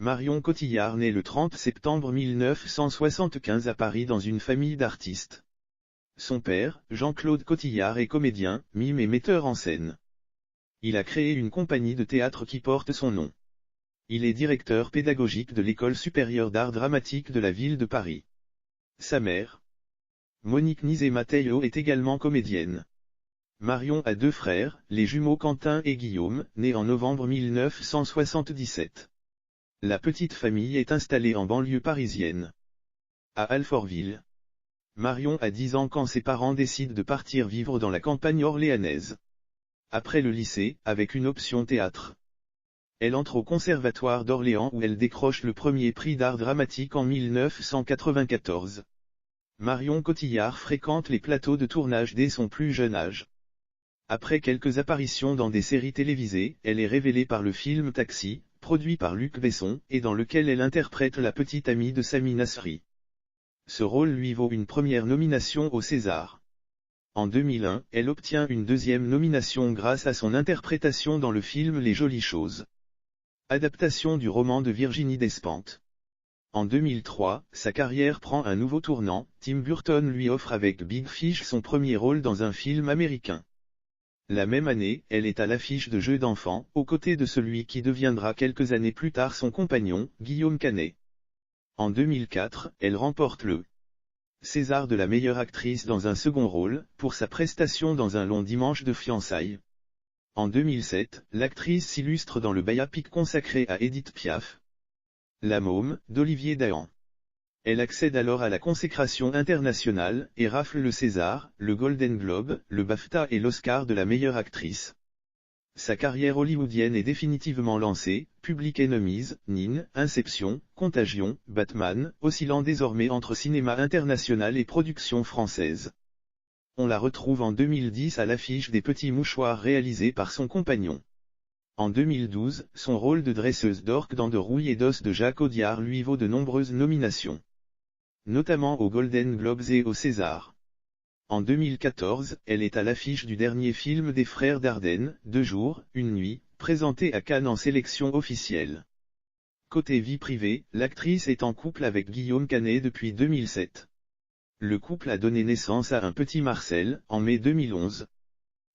Marion Cotillard naît le 30 septembre 1975 à Paris dans une famille d'artistes. Son père, Jean-Claude Cotillard est comédien, mime et metteur en scène. Il a créé une compagnie de théâtre qui porte son nom. Il est directeur pédagogique de l'École supérieure d'art dramatique de la ville de Paris. Sa mère, Monique Nizet-Mateo, est également comédienne. Marion a deux frères, les jumeaux Quentin et Guillaume, nés en novembre 1977. La petite famille est installée en banlieue parisienne. À Alfortville. Marion a 10 ans quand ses parents décident de partir vivre dans la campagne orléanaise. Après le lycée, avec une option théâtre, elle entre au Conservatoire d'Orléans où elle décroche le premier prix d'art dramatique en 1994. Marion Cotillard fréquente les plateaux de tournage dès son plus jeune âge. Après quelques apparitions dans des séries télévisées, elle est révélée par le film Taxi, produit par Luc Besson, et dans lequel elle interprète la petite amie de Sami Nasri. Ce rôle lui vaut une première nomination au César. En 2001, elle obtient une deuxième nomination grâce à son interprétation dans le film Les Jolies Choses. Adaptation du roman de Virginie Despentes. En 2003, sa carrière prend un nouveau tournant, Tim Burton lui offre avec Big Fish son premier rôle dans un film américain. La même année, elle est à l'affiche de Jeux d'enfants, aux côtés de celui qui deviendra quelques années plus tard son compagnon, Guillaume Canet. En 2004, elle remporte le César de la meilleure actrice dans un second rôle, pour sa prestation dans Un long dimanche de fiançailles. En 2007, l'actrice s'illustre dans le biopic consacré à Édith Piaf, La Môme, d'Olivier Dahan. Elle accède alors à la consécration internationale, et rafle le César, le Golden Globe, le BAFTA et l'Oscar de la meilleure actrice. Sa carrière hollywoodienne est définitivement lancée, Public Enemies, Nin, Inception, Contagion, Batman, oscillant désormais entre cinéma international et production française. On la retrouve en 2010 à l'affiche des Petits Mouchoirs réalisés par son compagnon. En 2012, son rôle de dresseuse d'orques dans De rouille et d'os de Jacques Audiard lui vaut de nombreuses nominations, notamment aux Golden Globes et au César. En 2014, elle est à l'affiche du dernier film des frères Dardenne, 2 jours, 1 nuit, présenté à Cannes en sélection officielle. Côté vie privée, l'actrice est en couple avec Guillaume Canet depuis 2007. Le couple a donné naissance à un petit Marcel, en mai 2011.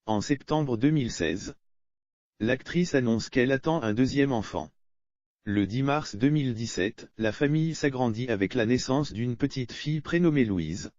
En septembre 2016, l'actrice annonce qu'elle attend un deuxième enfant. Le 10 mars 2017, la famille s'agrandit avec la naissance d'une petite fille prénommée Louise.